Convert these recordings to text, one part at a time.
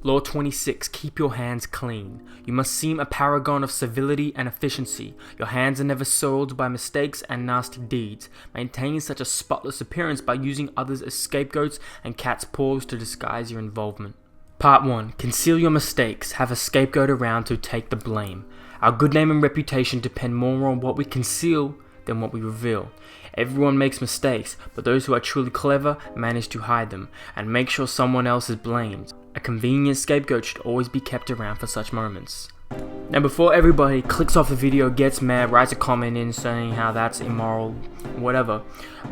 Law 26, keep your hands clean. You must seem a paragon of civility and efficiency. Your hands are never soiled by mistakes and nasty deeds. Maintaining such a spotless appearance by using others as scapegoats and cat's paws to disguise your involvement. Part 1. Conceal your mistakes. Have a scapegoat around to take the blame. Our good name and reputation depend more on what we conceal than what we reveal. Everyone makes mistakes, but those who are truly clever manage to hide them and make sure someone else is blamed. A convenient scapegoat should always be kept around for such moments. Now, before everybody clicks off the video, gets mad, writes a comment in saying how that's immoral, whatever,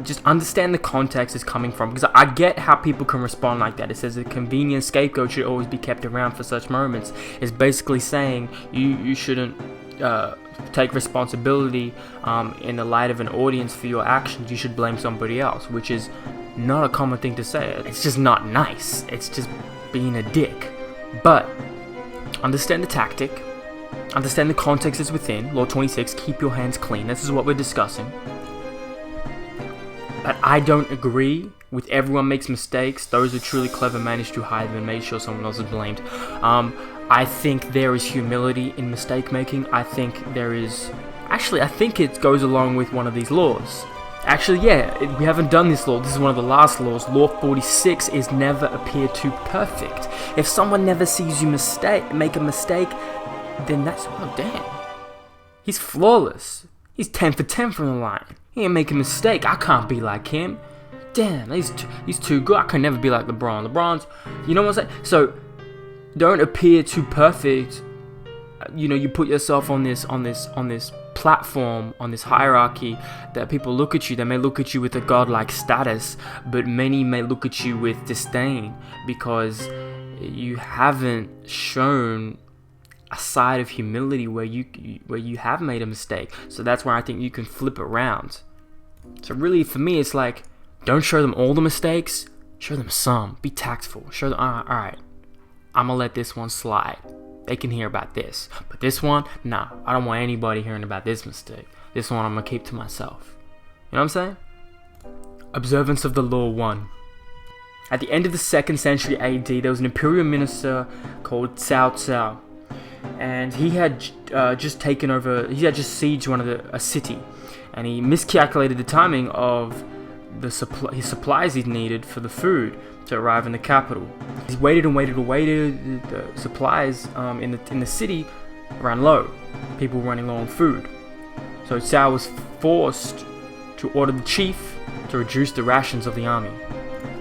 just understand the context it's coming from, because I get how people can respond like that. It says a convenient scapegoat should always be kept around for such moments. It's basically saying you shouldn't take responsibility in the light of an audience for your actions. You should blame somebody else, which is not a common thing to say. It's just not nice. It's just being a dick. But understand the tactic, understand the context it's within. Law 26, keep your hands clean. This is what we're discussing. But I don't agree with everyone makes mistakes. Those who are truly clever manage to hide them and make sure someone else is blamed. I think there is humility in mistake making. I think it goes along with one of these laws. Actually, yeah, we haven't done this law. This is one of the last laws. Law 46 is never appear too perfect. If someone never sees you make a mistake, then that's, oh damn, he's flawless. He's 10 for 10 from the line. He ain't make a mistake. I can't be like him. Damn, he's too good. I can never be like LeBron. LeBron's, you know what I'm saying? So don't appear too perfect. You put yourself on this platform, on this hierarchy, that people look at you. They may look at you with a godlike status, but many may look at you with disdain because you haven't shown a side of humility where you have made a mistake. So that's where I think you can flip around. So really, for me, it's like, don't show them all the mistakes, show them some. Be tactful. Show them, all right, I'm gonna let this one slide. They can hear about this, but this one, nah, I don't want anybody hearing about this mistake. This one I'm gonna keep to myself. You know what I'm saying? Observance of the Law 1. At the end of the 2nd century AD, there was an imperial minister called Cao Cao, and he had just taken over. He had just sieged a city, and he miscalculated the timing of his supplies he needed for the food to arrive in the capital. He waited. The supplies in the city ran low. People were running low on food. So Cao was forced to order the chief to reduce the rations of the army.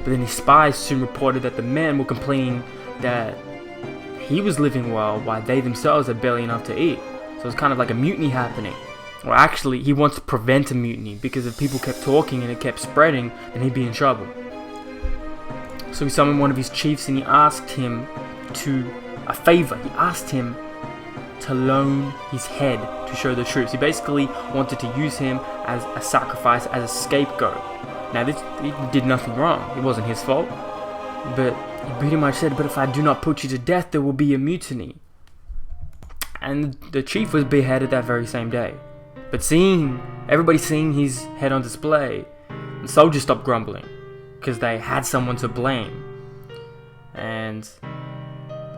But then his spies soon reported that the men were complaining that he was living well while they themselves had barely enough to eat. So it's kind of like a mutiny happening. Or actually, he wants to prevent a mutiny, because if people kept talking and it kept spreading, then he'd be in trouble. So he summoned one of his chiefs and he asked him a favor. He asked him to loan his head to show the troops. He basically wanted to use him as a sacrifice, as a scapegoat. Now, he did nothing wrong. It wasn't his fault. But he pretty much said, but if I do not put you to death, there will be a mutiny. And the chief was beheaded that very same day. But everybody seeing his head on display, the soldiers stopped grumbling, because they had someone to blame. And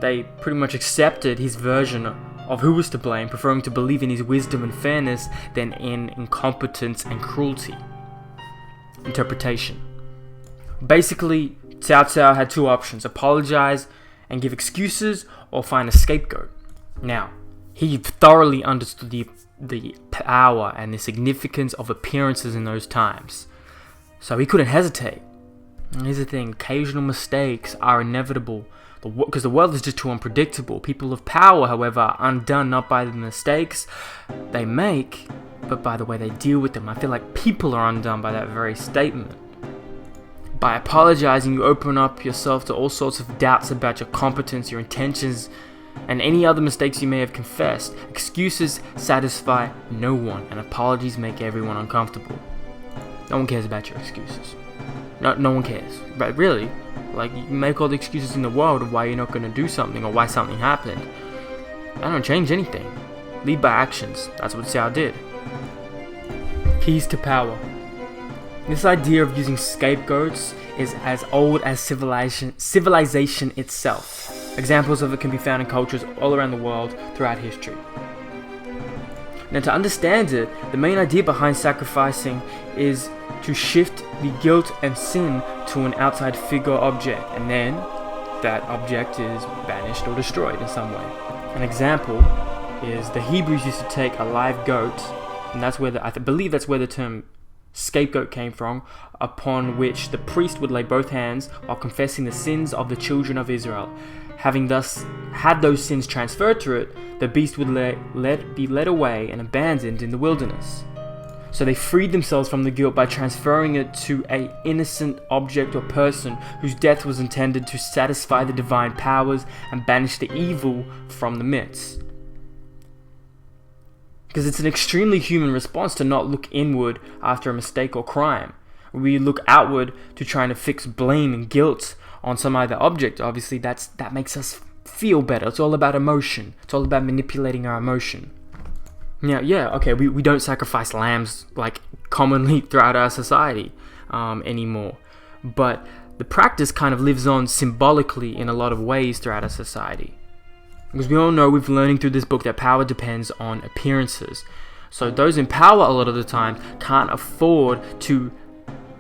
they pretty much accepted his version of who was to blame, preferring to believe in his wisdom and fairness than in incompetence and cruelty. Interpretation. Basically, Cao Cao had two options: apologize and give excuses, or find a scapegoat. Now, he thoroughly understood the power and the significance of appearances in those times, so he couldn't hesitate. And here's the thing: occasional mistakes are inevitable, because the world is just too unpredictable. People of power, however, are undone not by the mistakes they make, but by the way they deal with them. I feel like people are undone by that very statement. By apologizing, you open up yourself to all sorts of doubts about your competence, your intentions, and any other mistakes you may have confessed. Excuses satisfy no one, and apologies make everyone uncomfortable. No one cares about your excuses. No one cares. But really, like, you make all the excuses in the world of why you're not going to do something or why something happened. That don't change anything. Lead by actions. That's what Cao did. Keys to power. This idea of using scapegoats is as old as civilization itself. Examples of it can be found in cultures all around the world throughout history. Now, to understand it, the main idea behind sacrificing is to shift the guilt and sin to an outside figure or object, and then that object is banished or destroyed in some way. An example is the Hebrews used to take a live goat, and that's where I believe that's where the term scapegoat came from, upon which the priest would lay both hands while confessing the sins of the children of Israel. Having thus had those sins transferred to it, the beast would be led away and abandoned in the wilderness. So they freed themselves from the guilt by transferring it to an innocent object or person whose death was intended to satisfy the divine powers and banish the evil from the midst. Because it's an extremely human response to not look inward after a mistake or crime. We look outward to trying to fix blame and guilt on some other object. Obviously, that makes us feel better. It's all about emotion. It's all about manipulating our emotion. Now, we don't sacrifice lambs like commonly throughout our society anymore. But the practice kind of lives on symbolically in a lot of ways throughout our society. Because we all know, we've learning through this book, that power depends on appearances. So those in power a lot of the time can't afford to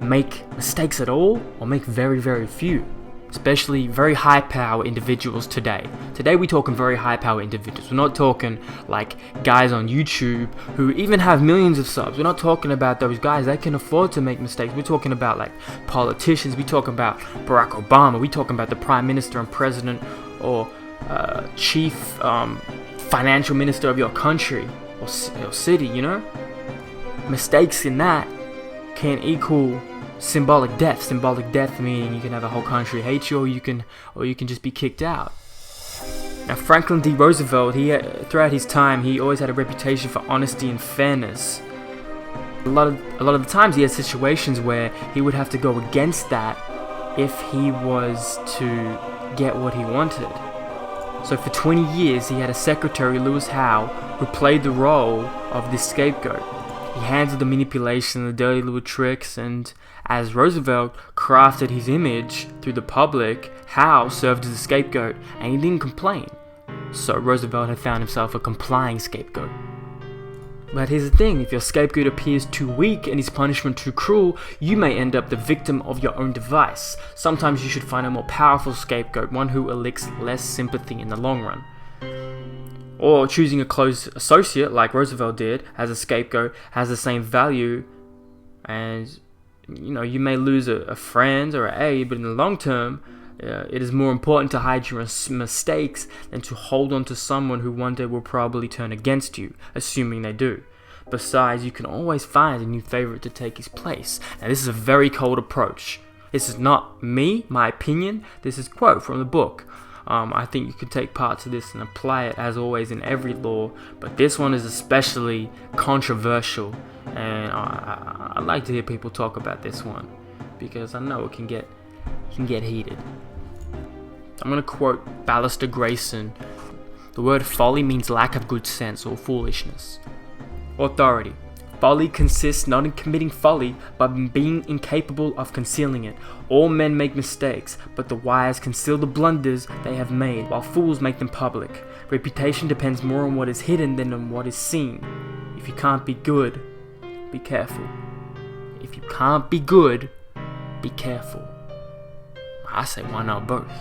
make mistakes at all, or make very, very few. Especially very high power individuals today. Today we're talking very high power individuals. We're not talking like guys on YouTube who even have millions of subs. We're not talking about those guys that can afford to make mistakes. We're talking about like politicians. We're talking about Barack Obama. We're talking about the Prime Minister and President, or chief financial minister of your country or city, you know? Mistakes in that can equal symbolic death. Symbolic death meaning you can have a whole country hate you, or you can just be kicked out. Now, Franklin D. Roosevelt, throughout his time, he always had a reputation for honesty and fairness. A lot of the times he had situations where he would have to go against that if he was to get what he wanted. So for 20 years, he had a secretary, Lewis Howe, who played the role of this scapegoat. He handled the manipulation, the dirty little tricks, and as Roosevelt crafted his image through the public, Howe served as a scapegoat, and he didn't complain. So Roosevelt had found himself a complying scapegoat. But here's the thing, if your scapegoat appears too weak and his punishment too cruel, you may end up the victim of your own device. Sometimes you should find a more powerful scapegoat, one who elicits less sympathy in the long run. Or choosing a close associate, like Roosevelt did, as a scapegoat has the same value, and you may lose a friend or an aide, but in the long term, it is more important to hide your mistakes than to hold on to someone who one day will probably turn against you, assuming they do. Besides, you can always find a new favorite to take his place. Now, this is a very cold approach. This is not me, my opinion. This is a quote from the book. I think you could take parts of this and apply it, as always, in every law, but this one is especially controversial, and I'd like to hear people talk about this one, because I know it can get heated. I'm going to quote Ballister Grayson. The word folly means lack of good sense or foolishness. Authority. Folly consists not in committing folly, but in being incapable of concealing it. All men make mistakes, but the wise conceal the blunders they have made, while fools make them public. Reputation depends more on what is hidden than on what is seen. If you can't be good, be careful. If you can't be good, be careful. I say, why not both?